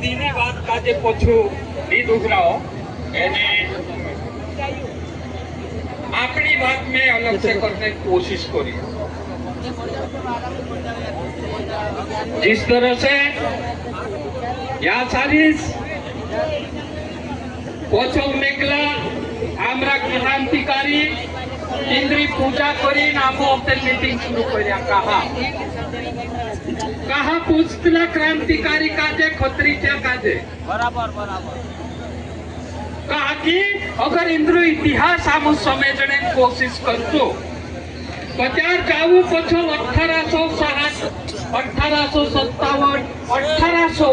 तीनी बात काजे पछू नी दोहराओ एने अपनी बात में अलग से करने की कोशिश करी। जिस तरह से या सारिस प्रथम मेघला आमरा क्रांतिकारी इंद्री पूजा करी नामो मीटिंग शुरू करिया कहा पूछतला क्रांतिकारी काजे खत्रीच्या काजे बराबर बराबर कहा कि अगर इंद्र इतिहास आम समझने की कोशिश करतो बचार जाऊ पछो 1860 1857 1800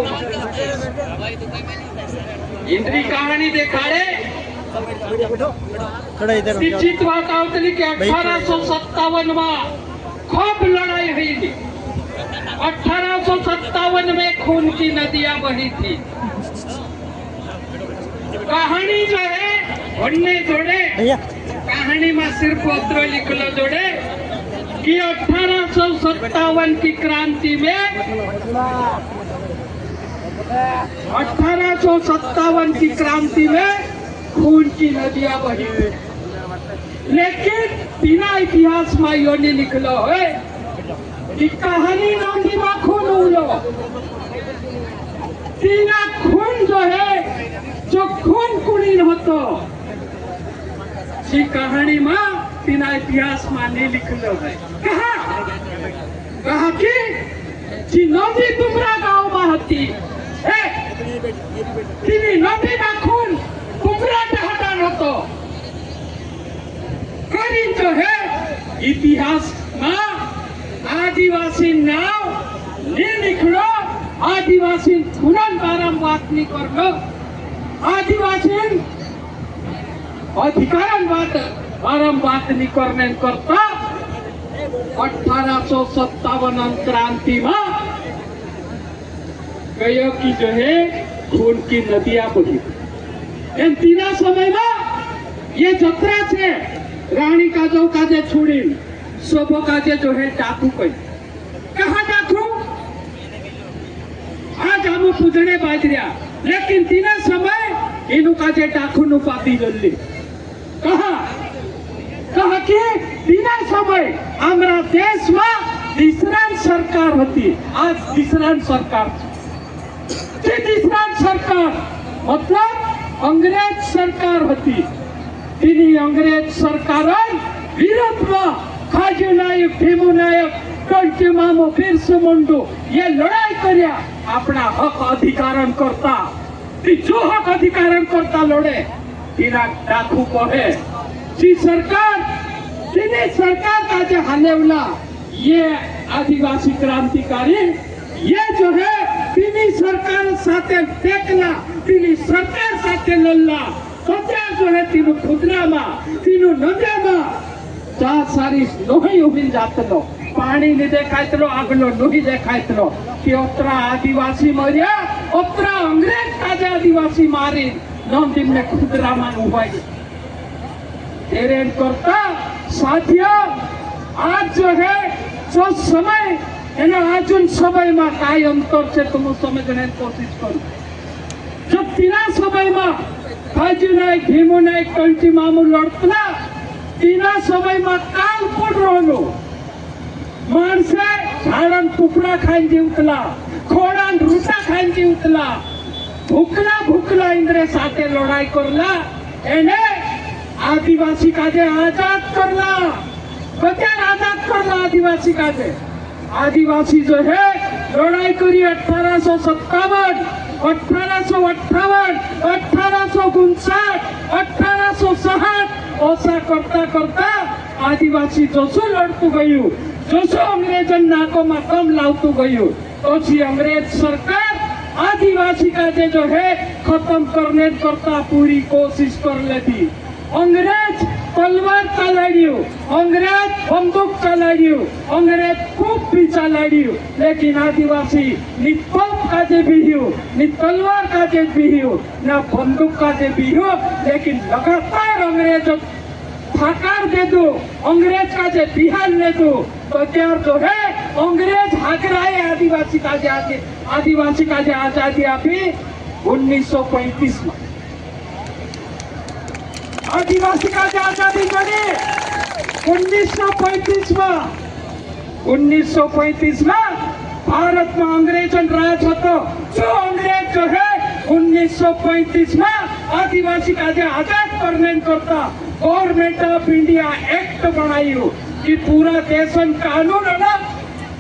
इंद्री कहानी देखाड़े निश्चित बात आवतली कि 1857 में खूब लड़ाई हुई थी। 1857 में खून की नदियां बही थी। कहानी जो है बनने जोड़े कहानी में सिर्फ उतना लिखलो जोड़े कि 1857 की क्रांति में 1857 की क्रांति में खून की नदियां बही थी, लेकिन बिना इतिहास में यो नहीं निकलो है कि कहानी नदी में खून उलो तीना खून जो है जो खून कुलीन होतो सी कहानी में बिना इतिहास में नहीं लिखलो है। कहा कि जी नदी तुमरा गांव में हती तीनी नदी में खून तुमरा हटान होतो करी जो है इतिहास में आदिवासी नाव नहीं लिखलो आदिवासी खुनन बात नहीं करलो आदिवासी अधिकार बात नहीं करने करता 1857 क्रांति में कहो कि जो है खून की नदियां बही इन तीना समय में ये जत्रा छे रानी काजो काजे छुड़ी सोबो काजे जो है डाकू कही कहा डाकू आज हम पूजने बाजरिया लेकिन तीना समय इनु काजे डाकू नु पाती जल्दी कहा कि तीना समय हमारा देश में विश्रांत सरकार होती आज विश्रांत सरकार मतलब अंग्रेज सरकार होती तीनी अंग्रेज सरकार विरोध में खाजू नायक भीमू नायक टोलची मामो बिरसू मुंडू ये लड़ाई करिया अपना हक अधिकारण करता जो हक अधिकारण करता लड़े तीना डाकू कहे जी सरकार का जो हालेवला ये आदिवासी क्रांतिकारी ये जो है तीनी सरकार साथे देखला तीनी सरकार साथे लल्ला सत्या जो है तीनु खुदरा में तीनु नदिया में चा सारी लोही उबिल जातलो पानी नहीं देखायतलो आगलो लोही देखायतलो कि ओतरा आदिवासी मरिया ओतरा अंग्रेज काजे आदिवासी मारी नम दिन में खुदरा में उबाई तेरे करता साथियों आज जो है जो समय आज उन समय में काय अंतर से तुम समझने की कोशिश करो जब तीना समय में खाजू नायक भीमू नायक टोलची मामू लड़तला तीना समय में काल पड़ रहो माणसे झाड़न टुकड़ा खाई जीवतला खोड़ान रूटा खाई जीवतला भूकला इंद्रे साथे लड़ाई करला एने आदिवासी काजे आजाद करला बचार आजाद करला आदिवासी काजे आदिवासी जो है लड़ाई करी 1857 1858 1859 1860 ऐसा करता करता आदिवासी जोशो लड़तू गयु जोशो अंग्रेजन नाको में कम लावतू गयु तो अंग्रेज सरकार आदिवासी का जो है खत्म करने करता पूरी कोशिश कर लेती। अंग्रेज तलवार चलाड़ियो अंग्रेज बंदूक चलाड़ियो अंग्रेज खूब पीछा लाड़ियो लेकिन आदिवासी नि तोप काजे भी हो नि तलवार काजे भी हो न बंदूक काजे भी हो लेकिन लगातार अंग्रेज थकार दे दो अंग्रेज काजे बिहार ले दो तो त्यार जो है अंग्रेज हाकराए आदिवासी का आजादी आपी 1935 में आदिवासी का आजादी जोड़ी 1935 में भारत में अंग्रेजन राज होता जो अंग्रेज जो है 1935 में आदिवासी का आजाद करने करता गवर्नमेंट ऑफ इंडिया एक्ट बनाई कि पूरा देश कानून अलग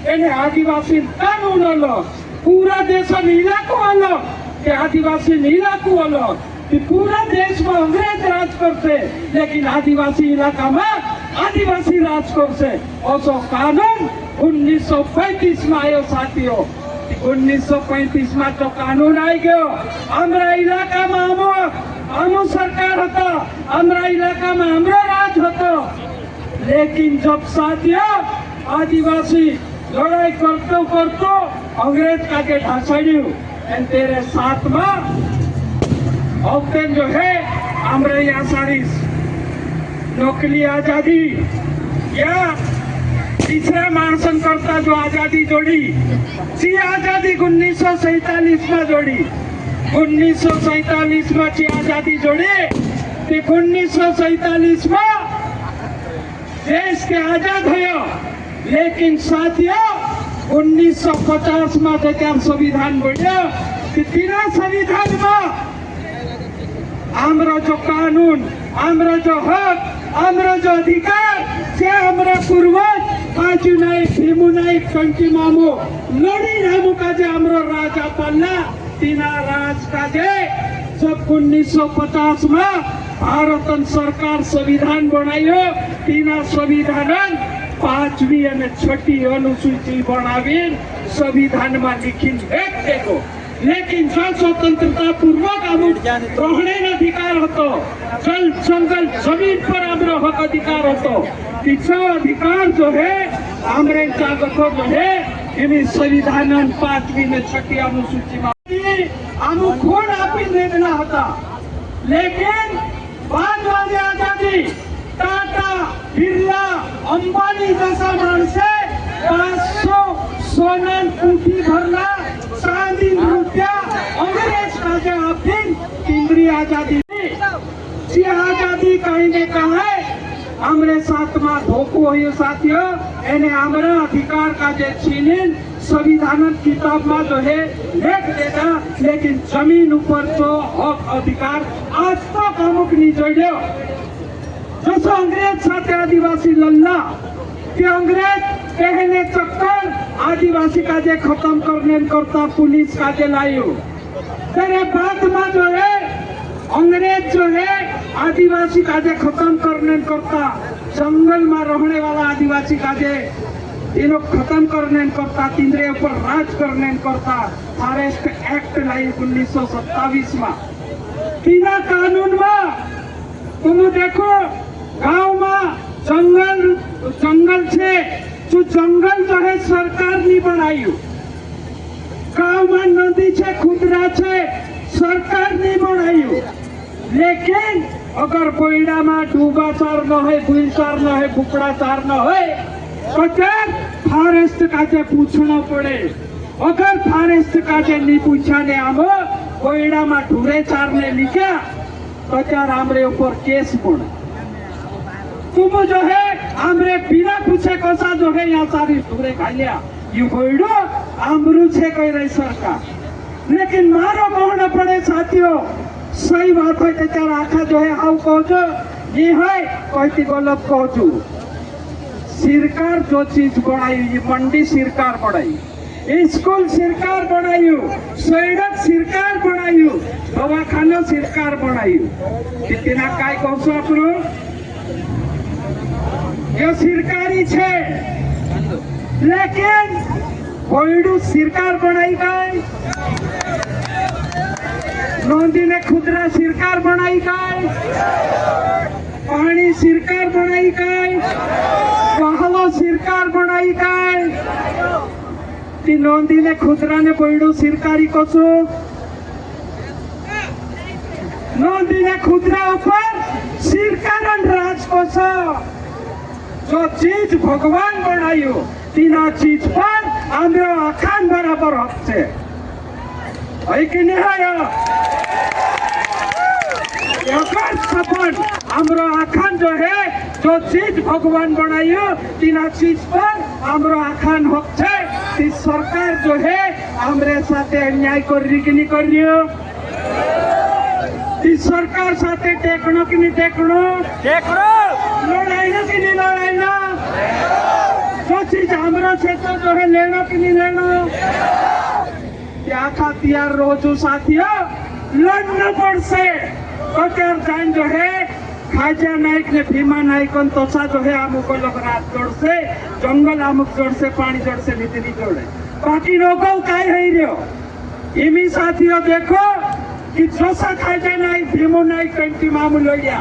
एने आदिवासी कानून अलग पूरा देश इलाको अलग के आदिवासी इलाको अलग कि पूरा देश में अंग्रेज राज करते लेकिन आदिवासी इलाका में आदिवासी राज करते और सो कानून 1935 में आयो साथियों 1935 में तो कानून आई गयो हमारा इलाका में आमो सरकार होता हमारा इलाका में हमरो राज होता लेकिन जब साथियों आदिवासी लड़ाई करते अंग्रेज का के ढांसड़ियों तेरे साथ में अब जो है हमारे यहाँ सारी नौकरी आजादी या तीसरा मानसन करता जो आजादी जोड़ी ची आजादी 1947 में जोड़ी 1947 में ची आजादी जोड़ी 1947 में देश के आजाद हो लेकिन साथियों 1950 में जब संविधान बढ़िया कि तीनों संविधान में हमारा जो कानून हमारा जो हक हमारा जो अधिकार से हमारा पूर्वज काजू नाइक भीमू नाइक कंटी मामू लड़ी नामू का जे हमारा राजा पल्ला तीना राज का जे जब 1950 में भारत सरकार संविधान बनायो तीना संविधान 5वीं और 6ठी अनुसूची बनावी संविधान में लिखी देखो लेकिन जो स्वतंत्रता पूर्वक हम रहने अधिकार होतो जल जंगल जमीन पर हमारा हक अधिकार होतो तीसरा अधिकार जो है हमारे जागत जो है इन संविधान 5वीं में 6ठी अनुसूची में हम खून आपी देना होता लेकिन बाद वाली आजादी टाटा बिरला अंबानी जैसा मानस 500 सोना कोठी भरना चांदी रुपया अंग्रेज का जो अपनी केंद्रीय आजादी सी आजादी कहीं ने कहा है हमारे साथ में धोखो हो साथियों एने हमारा अधिकार का जो छीनिन संविधान किताब में जो है लिख देता लेकिन जमीन ऊपर जो हक अधिकार आज तक अमुक नहीं जोड़ो जैसे अंग्रेज साथ आदिवासी लल्ला कि अंग्रेज कहने चक्कर आदिवासी का जे खत्म करने करता पुलिस का जे लायो तेरे बाद में जो है अंग्रेज जो है आदिवासी का जे खत्म करने करता जंगल में रहने वाला आदिवासी का जे ये लोग खत्म करने करता तिंद्रे ऊपर राज करने करता फॉरेस्ट एक्ट लाई 1927 में बिना कानून में तुम देखो गांव में जंगल से जो जंगल जो है सरकार नहीं बनाई गांव में नदी से खुदरा से सरकार नहीं बनाई लेकिन अगर कोयडा में डूबा चार न है बुल चार न है बुकड़ा चार न है तो फॉरेस्ट का जे पूछना पड़े अगर फॉरेस्ट का जे नहीं पूछाने हम कोयडा में ढूरे चारने लिखा तो चार हमारे ऊपर केस पड़े तुम जो है हमरे बिना पूछे कोसा जो है यहाँ सारी ढूरे खा लिया ये कोयडो अमरू से कह रही सरकार लेकिन मारो कहना पड़े साथियों सही बात है चार आखा जो है हाउ कहो ये है कहती गलत कहू सरकार जो चीज बनाई ये मंडी सरकार बनाई स्कूल सरकार बनाई सड़क सरकार बनाई दवाखाना सरकार बनाई कितना काय कहसो आपनो ये सरकारी छे लेकिन कोयडू सरकार बनाई काय नोंदी ने खुदरा सरकार बनाई काय पानी सरकार बनाई काय कहलो सरकार बनाई काय ती नोंदी ने खुदरा ने कोयडू सरकारी कसो नोंदी ने खुदरा ऊपर सरकार राज कसो जो चीज भगवान बनायो तीना चीज पर हमरो अखान बराबर हक छे है कि नहीं है सपन हमरो अखान जो है जो चीज भगवान बनायो तीना चीज पर हमरो अखान हक छे ती सरकार जो है हमरे साथे अन्याय कर रही कि नहीं कर रही हो ती सरकार साथे टेकनो कि नहीं टेकनो लड़ाई ना कि नहीं लड़ाई ना जो चीज हमरा से तो जो है लेना कि नहीं लेना क्या खाती यार रोजू साथियों लड़ना पड़से कटर जान जो है खाजा नायक ने भीमा नायकन तोसा जो है अमुक लोग रात जोड़ से जंगल अमुक जोड़ से पानी जोड़ से नीति जोड़े बाकी लोगों का है रियो इमी साथियों देखो कि जोसा खाजा नायक भीमो नायक कंटी मामू लड़िया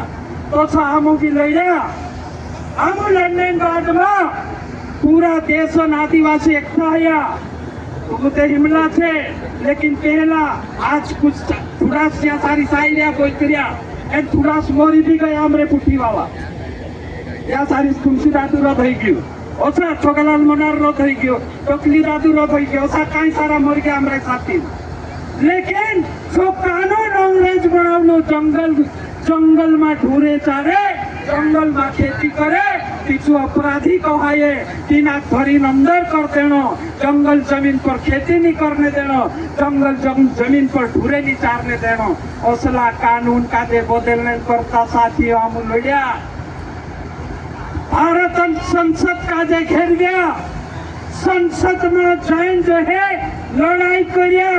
तोसा अमु भी लड़िया अमु लड़ने बाद में पूरा देश आदिवासी एकता है तुम तो हिमला थे लेकिन पहला आज कुछ थोड़ा सारी साइलिया कोई करिया एक थोड़ा मोरी भी गया हमरे पुठी वाला या सारी तुमसी दादू रथ हो गयो ओसा छोकलाल मनार रथ हो गयो टोकली दादू रथ हो गयो ओसा कई सारा मर गया हमरे साथी लेकिन जो कानून अंग्रेज बनाउनो जंगल में ढूरे चारे जंगल में खेती करे पिछू अपराधी कहाये तीना भरी अंदर कर देनो जंगल जमीन पर खेती नहीं करने देनो जंगल जमीन पर ढूरे नहीं चारने देनो असला कानून का दे बदलने करता साथी हम लड़िया भारत संसद का दे घेर गया संसद में जैन जो है लड़ाई करिया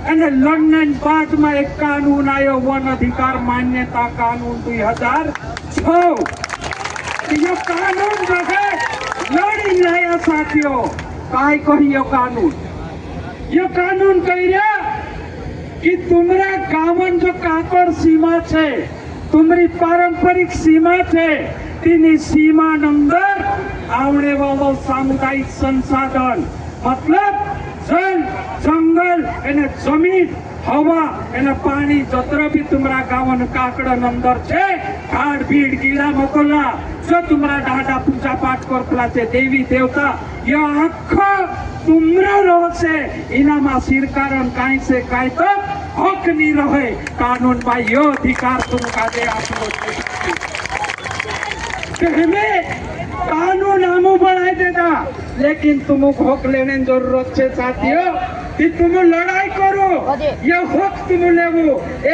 लड़ने बाद में एक कानून आयो वन अधिकार मान्यता कानून 2006 ये कानून जो है लड़ी लाया साथियों काय कहियो कानून ये कानून कहिया कि तुम्हारा गावन जो काकड़ सीमा छे तुम्हारी पारंपरिक सीमा छे तीनी सीमा अंदर आवने वालों सामुदायिक संसाधन मतलब जल जंगल एने जमीन हवा एने पानी जतरा भी तुम्हारा गावन काकड़न अंदर छे खाड़ भीड़ कीड़ा मकोड़ा जो तुम्हारा डाटा पूजा पाठ करतला छे देवी देवता ये आखो तुम्हारा रह से इनामा सिरकारन काई से काई तक हक नहीं रहे कानून में यो अधिकार तुमका दे आपको हमें कानून आमू बढ़ाई देगा लेकिन तुमको हक लेने जरूरत है साथियों कि तुम लड़ाई करो ये हक तुम लेवो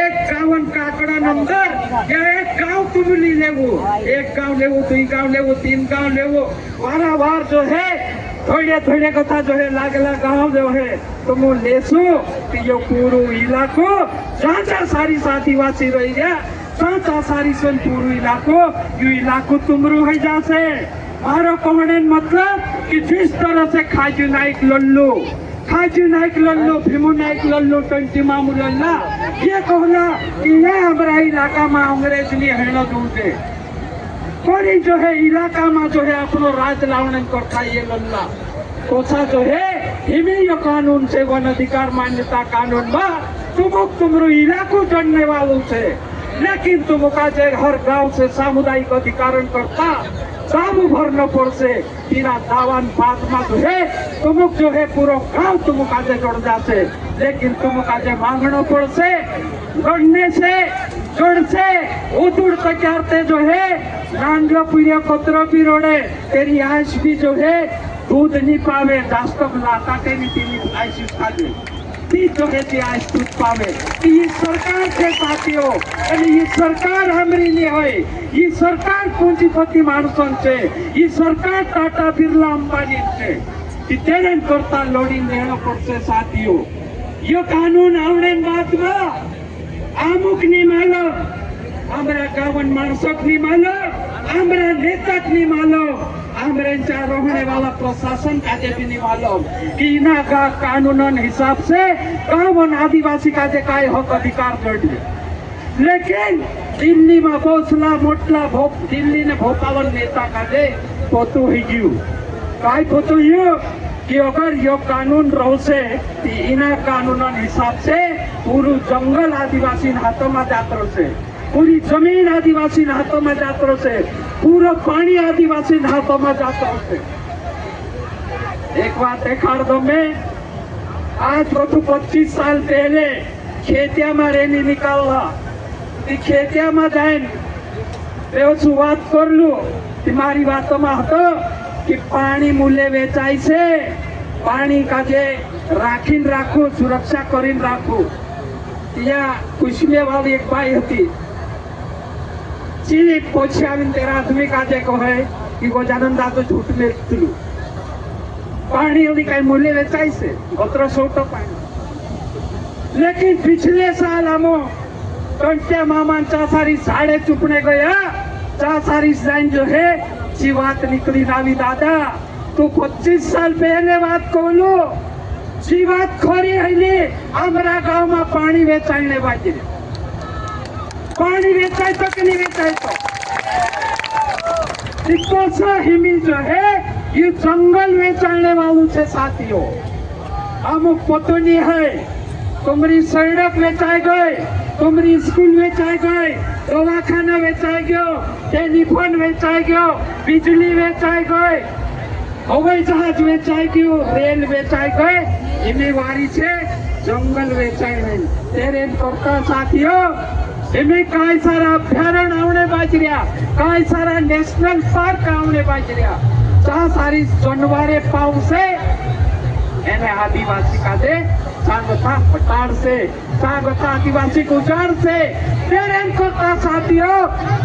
एक गावन काकड़ा नंबर या एक गांव तुम नहीं लेवो एक गांव लेवो 2 गांव लेवो 3 गांव लेवो वार जो है थोड़े कथा जो है लागला गांव जो है तुम लेसो कि यो पूरो इलाको जहाँ सारी आदिवासी रही गया जहाँ सारी सन पूरो इलाको तुमरो है जासे मारो कहने मतलब कि जिस तरह से खाजू नायक लल्लो भीमू नायक लल्लो टंटी मामू लल्ला ये कहला कि ये हमारा इलाका में अंग्रेज ने हेलो दूसरे कोई जो है इलाका में जो है अपनो राज लावने करता ये लल्ला कोसा जो है हिमी कानून से वन अधिकार मान्यता कानून में तुमरो इलाको जानने वालों से लेकिन तुमका जे हर गांव से सामुदायिक अधिकारण करता दामू भरना पड़से तीना दावन बाद में जो है तुमक जो है पूरा गांव तुमका जे जोड़ जाते लेकिन तुमका जे मांगना पड़से लड़ने से जोड़ से उदुड़ तैयारते जो है नांगलो पीड़िया कतरो भी रोड़े तेरी आइस भी जो है दूध नहीं पावे दास्तक लाता के नहीं तीनी आइस खा ले ती जो है ती आइस दूध पावे ये सरकार के साथियों ये सरकार हमारी लिए है ये सरकार पूंजीपति मानुसन से ये सरकार टाटा बिरला अंबानी से कि तेरन करता लोड़ी लेना पड़से साथियों ये कानून आवने बात में आमुक नहीं मालो हमारा गावन मानसक नहीं मालो हमारा नेता नहीं मालो हमारे रहने वाला प्रशासन का भी नहीं मालूम कि इना का कानूनन हिसाब से गावन आदिवासी का जे काय हक अधिकार जोड़ लेकिन दिल्ली में बौसला मोटला दिल्ली ने भोपाल नेता का दे पोतो ही गयो काय पोतो यो कि अगर यो कानून रहो से इना कानूनन हिसाब से पूरा जंगल आदिवासी हाथों में जात से पूरी जमीन आदिवासी हाथों में जात से पूरा पानी आदिवासी हाथों में जात से एक बात देखाड़ दो मैं, आज तो 25 साल पहले खेतिया में रेली निकालवा खेतिया में जाइन बात कर लू मारी बातों में हतो कि पानी मूल्य वेचाय से पानी का जे राखीन राखू सुरक्षा करीन राखू। ત્યાં કુશમે વાળી એક બાઈ હતી ચી પોછી આવીને તેરા આદમી કાજે કહે કે ગજાનન દાદો झूठ में तुलू पानी ओली कई मूल्य वेचाई से 1700 पानी। लेकिन पिछले साल हम कंटिया मामा चासारी साड़े चुपने गया चासारी लाइन जो है ची बात निकली नावी दादा तो 25 साल पहले बात कहलो ची बात खरी है हमारा गांव में पानी वेचाने बाजी पानी वेचाय तो कि नहीं वेचाय तो हिमी जो है ये जंगल वेचाने वालों से साथियों हम पतो नहीं है तुम्हारी सड़क वेचाई गए तुम्हारी स्कूल वेचाई गए दवाखाना वेचाई गयो टेलीफोन वेचाई गयो बिजली वेचाई गए हवाई जहाज वेचाई गयो रेल वेचाई गए इन्हें वारी से जंगल वेचाई नहीं तेरे करता साथियों इन्हें कई सारा अभ्यारण्य आवने बाज रहा कई सारा नेशनल पार्क आवने बाज रहा जहाँ सारी जानवरें पाव से एने आदिवासी का दे सांगता पटार से सांगता आदिवासी गुजार से तेरे करता साथियों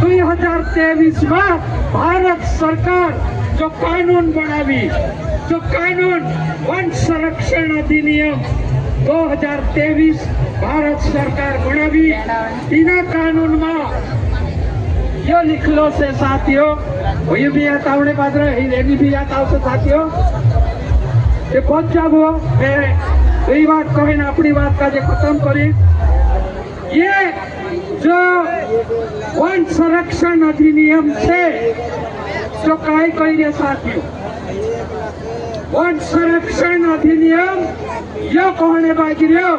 2023 में भारत सरकार जो कानून बनावी जो कानून वन संरक्षण अधिनियम 2023 भारत सरकार बनावी इना कानून में यो लिखलो से साथियों ये भी आता होने बात रहे रेली भी आता हो साथियों ये बहुत जब हो मैं वही बात कहे ना अपनी बात का जो खत्म करी ये जो वन संरक्षण अधिनियम से जो काय कही साथियों वन संरक्षण अधिनियम यो कहने बाकी रहो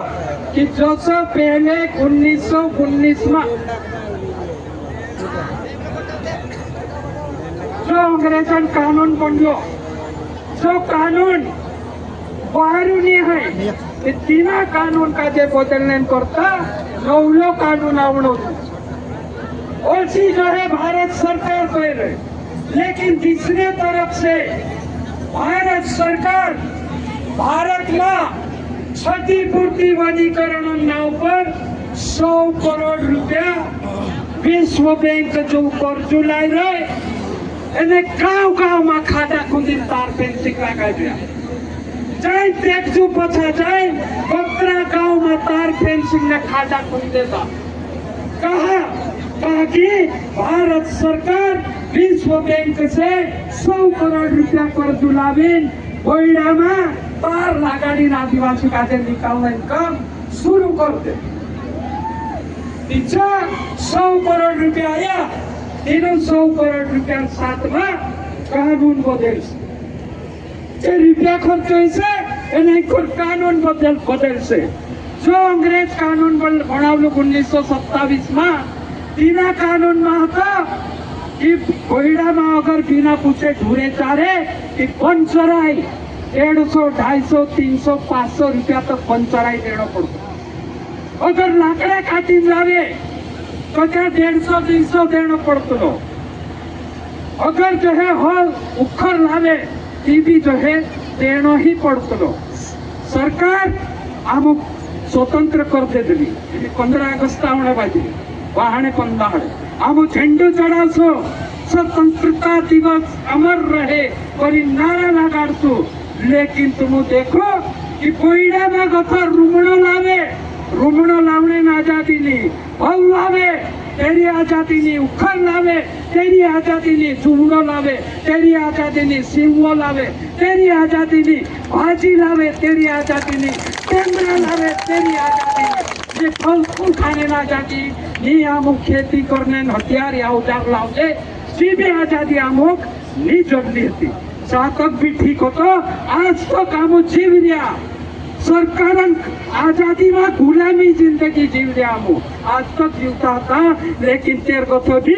कि जो सो पहले 1919 में जो अंग्रेजन कानून बनो जो कानून बाहरुनी है तीना कानून का जे बदलने करता नौलो कानून आवड़ो और जो है भारत सरकार कह रहे लेकिन दूसरे तरफ से भारत सरकार भारत में क्षतिपूर्ति वनीकरण नाव पर 100 करोड़ रुपया विश्व बैंक जो कर्ज लाई रहे गाँव में खाटा खुदी तार फेंसिंग लगाई दिया जाए देखजू पछा जाए बकरा गाँव में तार फेंसिंग ने खाटा खुद देता कहा कि भारत सरकार विश्व बैंक से 100 करोड़ रुपया कर्ज लावीन बोइडा में तार लगाड़ी आदिवासी का निकालने काम शुरू कर दे 100 करोड़ रुपया आया तीनों 100 करोड़ रुपया साथ में कानून बदल से रुपया खर्च से कानून बदल से जो अंग्रेज कानून बनावलू 1927 में तीना कानून में था कि कोयडा में अगर बिना पूछे ढूरे चारे कि पंचराई 150, 250, 300, 500 रुपया तक पंचराई देना पड़ता अगर लाकड़ा काटी जावे तो क्या 150, 300 देना पड़तो अगर जो है हल उखर लावे भी जो है देना ही पड़तो सरकार आम स्वतंत्र कर दे दिली 15 अगस्त आवने बाजी वाहने पंदाड़े आम झंडू चढ़ासो स्वतंत्रता दिवस अमर रहे और नारा लगाड़सो लेकिन तुम देखो कि कोयडा में गथा रूमणो लावने ना आजादी नहीं भल लावे तेरी आजादी नहीं उखर लावे तेरी आजादी नहीं चूमड़ो लावे तेरी आजादी नहीं सिंगो लावे तेरी आजादी नहीं भाजी लावे तेरी आजादी नहीं टेमरा लावे तेरी आजादी नहीं ये फल फूल खाने ना आजादी नहीं आमुक खेती करने हथियार या औजार लावजे सीधे आजादी आमुक नहीं जल्दी थी सातक भी ठीक हो तो आज तो काम जीव रहा सरकार आजादी में गुलामी जिंदगी जीव रहा हूँ आज तक जीवता था लेकिन तेरे को तो भी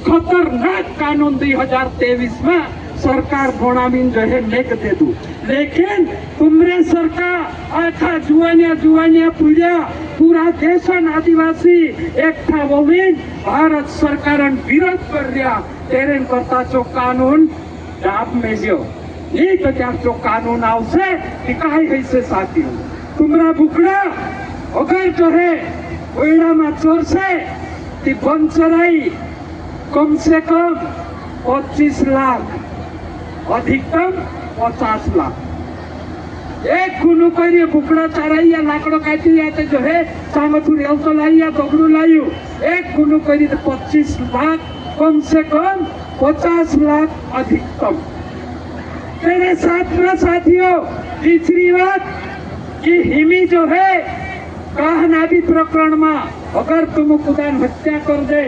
खतरनाक कानून 2023 में सरकार बनावीन जो है नेक दे दू। लेकिन तुमरे सरकार आखा जुआनिया पूरा देश आदिवासी एकठा बोलीन भारत सरकार विरोध कर रहा तेरे करता जो कानून डाब में जो नहीं तो क्या जो कानून आवश्य दिखाई है से साथियों तुम्हारा बुकड़ा अगर जो है कोयला में चोर से ती बन चराई कम से कम 25 लाख अधिकतम 50 लाख एक गुनु करिए बुकड़ा चराइया लाकड़ो काटिया तो जो है सामथुर तो लाइया दगड़ू लायू एक गुनु करिए तो 25 लाख कम से कम 50 लाख अधिकतम। तेरे साथ में साथियों तीसरी बात कि हिमी जो है कहनादी प्रकरण में अगर तुम खुदान हत्या कर दे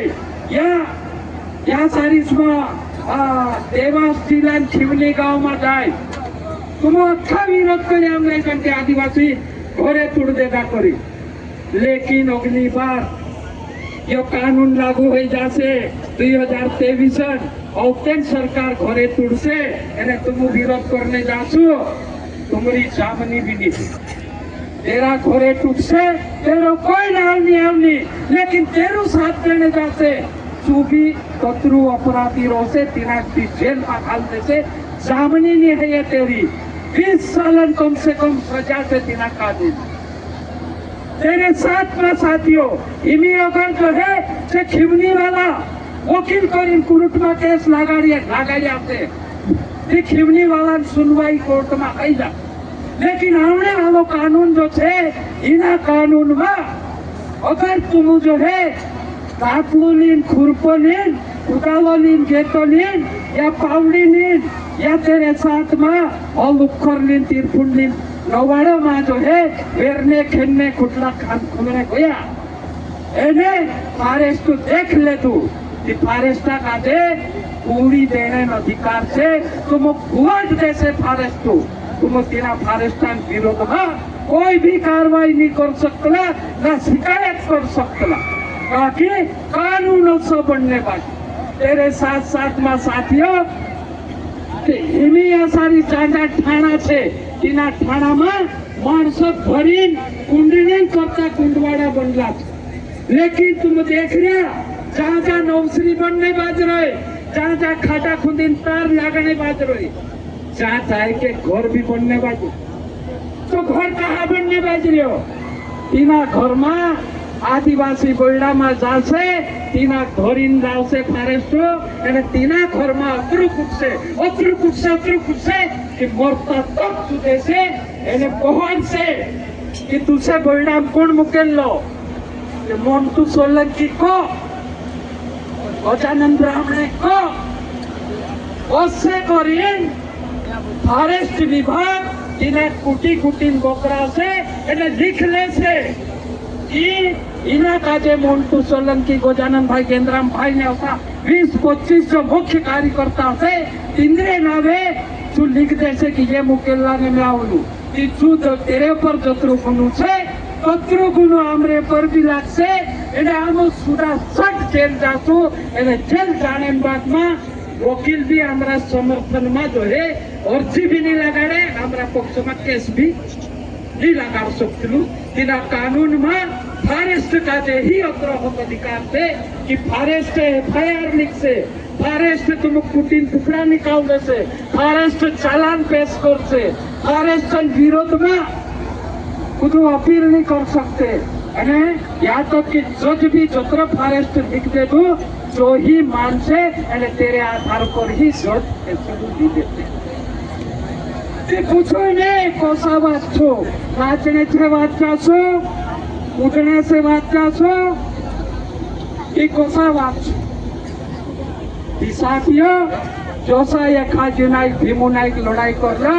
या सारी देवास जिला छिवली गांव में जाए तुम अच्छा विरोध करे हमने घंटे आदिवासी घरे तोड़ देगा करे। लेकिन अगली बार यो कानून लागू हो जासे 2023 औतेन सरकार घरे तोड़ से एने तुम विरोध करने जासु तुम्हारी जामनी भी नहीं तेरा घरे टूट से तेरो कोई नाम नहीं लेकिन तेरू साथ देने जाते तू भी कतरू अपराधी रो से तीना की जेल में डालने से जामनी नहीं है ये तेरी 20 साल कम से कम सजा से तीना का दिन। तेरे साथ में साथियों इमी अगर जो है से खिमनी वाला वकील करीन कोर्ट में केस लगाई आते खिमनी वाला सुनवाई कोर्ट में आई जा। लेकिन आने वालों कानून जो थे इना कानून में अगर तुम जो है काटलोलीन खुरपोलीन उतालोलीन गेटोलीन या पावड़ीलीन या तेरे साथ में अलुखरलीन तिरफुंडलीन नवाड़ो में जो है वेरने खेलने खुटला खान खुलने गया एने फॉरेस्ट देख ले तू फॉरेस्ट का दे पूरी देने अधिकार से तुम भुआट जैसे फॉरेस्ट तुम तेरा फॉरेस्ट विरोध में कोई भी कार्रवाई नहीं कर सकता ना शिकायत कर सकता ताकि कानून से बनने बाकी। तेरे साथ साथ में साथियों हिमी सारी चांदा ठाणा छे तीना ठाणा में मानस भरीन कुंडली करता कुंडवाड़ा बनला। लेकिन तुम देख रहा जहाँ नौसरी बनने बाज रहे जहाँ खाटा खुंदीन तार लगाने बाज रहे जहाँ जाए के घर भी बनने बाजू तो घर कहाँ बनने बाज रहे हो तीना घर में आदिवासी बोल्डा में जासे तीना धोरीन जाओ से फॉरेस्ट एने तीना घर में अतरू कुछ से कि मरता तक तुझे से एने पहुंच से कि तुझे बोल्डा में कौन मुकेल लो कि मोंटू सोलंकी को गजानन ब्राह्मणे को उससे करीन फॉरेस्ट विभाग तीना कुटी बोकरा से एने लिख ले से इना काजे मोंटू सोलंकी गजानन भाई गेंद्राम भाई ने 20-25 जो मुख्य कार्यकर्ता से इंद्रे नावे तू लिख दे से कि ये मुकेल्ला ने आवलू कि तू तेरे पर जत्रु गुनु से तत्रु गुनु आमरे पर भी लाग से एने आमो सुधा सट जेल जासू एने जेल जाने बाद में वकील भी हमारा समर्थन में जो है अर्जी भी नहीं लगाड़े हमारा पक्ष में केस भी नहीं लगा सकते बिना कानून में फॉरेस्ट का ही अग्रह अधिकार थे कि फॉरेस्ट FIR लिख से फॉरेस्ट तुम कुटीन टुकड़ा निकाल दे से फॉरेस्ट चालान पेश कर से फॉरेस्ट विरोध में खुद अपील नहीं कर सकते या तो कि जज भी जत्र फॉरेस्ट लिख दे दो जो ही मान से तेरे आधार पर ही जज देते पूछो ने कोसा बात छो नाचने से बात छो उठने से बात छो कि कोसा बात छो साथियों जोसा ये खाजू नाइक भीमू नाइक लड़ाई करला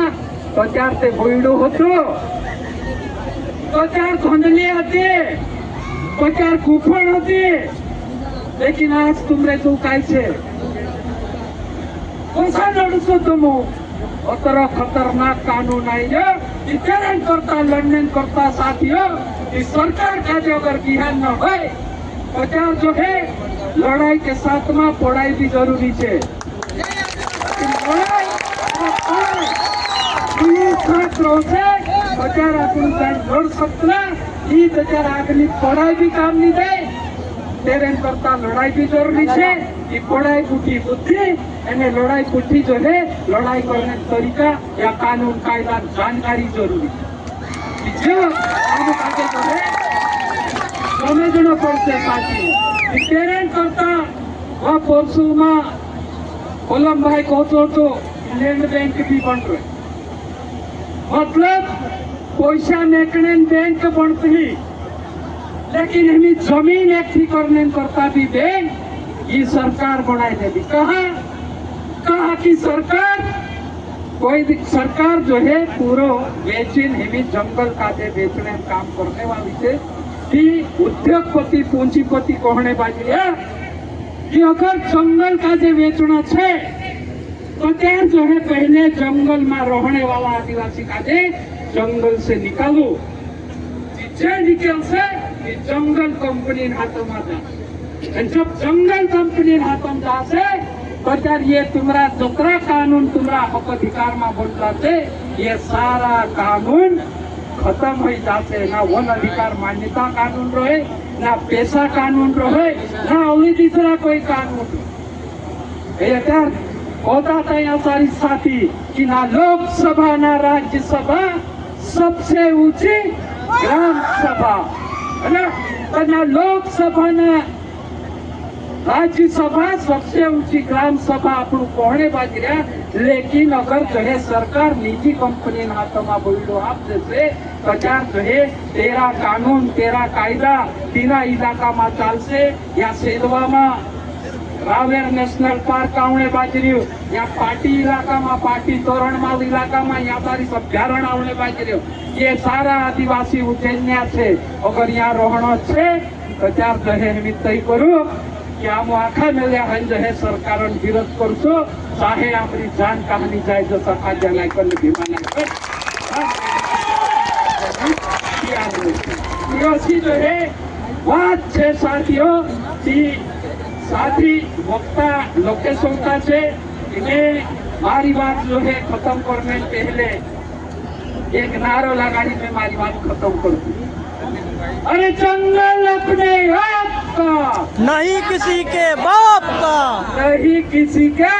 तो त्यार ते भोईडो होतो तो त्यार खंडली होती तो त्यार कुफण होती लेकिन आज तुमरे तू काय छे कोसा लड़सो तुम अतर खतरनाक कानून आई विचारण करता लड़ने करता साथियों इस सरकार का जो अगर बिहान न हो तो जो है लड़ाई के साथ में पढ़ाई भी जरूरी है। छात्रों से बचार આપણું જાણ લડ શકતા ઈ બચાર આગની પઢાઈ બી કામ નહીં દે તેરે કરતા લડાઈ બી જરૂરી છે ઈ પઢાઈ પૂઠી બુદ્ધિ અને લડાઈ પૂઠી જો है લડાઈ કરने तरीका या कानून कायदा जानकारी जरूरी जो અમુક આગે જો है સમજણો પડશે સાચી તેરે કરતા આ પોરસુમાં કોલમભાઈ કહતો હતો लैंड बैंक भी बन रहे मतलब पैसा मेकने बैंक बनती लेकिन हमें जमीन एकठी करने करता भी बैंक ये सरकार बनाए देगी कहा कि सरकार कोई सरकार जो है पूरा बेचीन हमें जंगल काटे बेचने में काम करने वाली थे कि उद्योगपति पूंजीपति कहने बाजी है कि अगर जंगल काटे बेचना है तो त्यार जो है पहले जंगल में रहने वाला आदिवासी काटे जंगल से निकालो निकल से जंगल कंपनी हाथों में जा जब जंगल कंपनी हाथों में जा से तो त्यार ये तुम्हारा दूसरा कानून तुम्हारा हक अधिकार में बदलाते ये सारा कानून खत्म हो जाते ना वन अधिकार मान्यता कानून रहे ना पैसा कानून रहे ना और तीसरा कोई कानून ये त्यार होता था यहाँ सारी साथी कि ना लोकसभा ना राज्यसभा सबसे ऊंची ग्राम सभा है ना तो ना लोकसभा ना राज्यसभा सबसे ऊंची ग्राम सभा अपन कहने बाज रहा लेकिन अगर जो है सरकार निजी कंपनी हाथों में बोलो आप जैसे प्रचार जो है तेरा कानून तेरा कायदा तेरा इलाका में चाल से या सेलवा में रावेर नेशनल पार्क आवने बाजरियो या पार्टी इलाका में पार्टी तोरणमाल इलाका में यहाँ सारी अभ्यारण आवने बाजरियो ये सारा आदिवासी उज्जैनिया से अगर यहाँ रहना है तो त्यार जो है हम तय करूँ कि हम आखा मिले हम जो है सरकार विरोध करसो चाहे अपनी जान कहानी जाए जो सरकार जलाई कर जो है बात है साथियों की साथी वक्ता लोकेश होता है इन्हें मारी बात जो है खत्म करने पहले एक नारो लगाड़ी में मारी बात खत्म कर दी अरे जंगल अपने आप का नहीं किसी के बाप का नहीं किसी के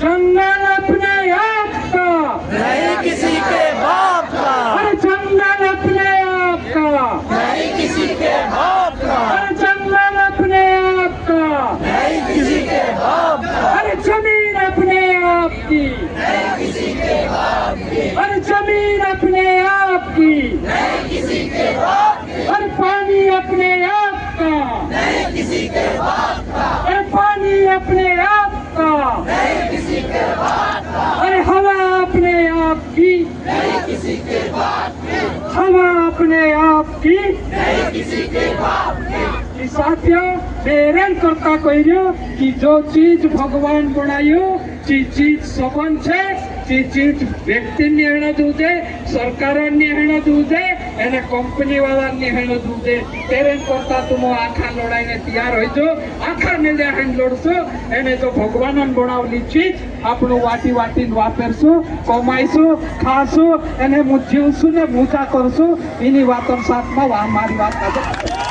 जंगल अपने आप का नहीं किसी के बाप का अरे जंगल अपने आप का नहीं किसी के बाप का अरे जंगल अपने आप का नहीं किसी के बाप का अरे जमीन अपने आप की नहीं किसी के बाप की अरे जमीन अपने आप की नहीं किसी के बाप की अरे पानी अपने आप का नहीं किसी के बाप का अरे पानी अपने आप का नहीं किसी के बाप का अरे हवा अपने आप की नहीं किसी के बाप की हवा अपने आप की नहीं किसी के बाप की कि साथियों प्रेरण करता कहो कि जो चीज भगवान बनायो चीज सबन है चीज व्यक्ति हेण दूजे सरकार हेण दूजे एने कंपनी वाला हेण दूजे तेरे करता तुम आखा लड़ाई ने तैयार हो जो आखा मिले हेण लड़सो एने जो भगवान बनावली चीज आपणु वाटी वाटी वापरसु कमाईसु खासु एने जीवसु ने मूजा करसु इनी वातर साथ में मारी बात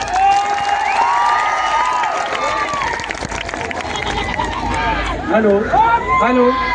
हेलो हेलो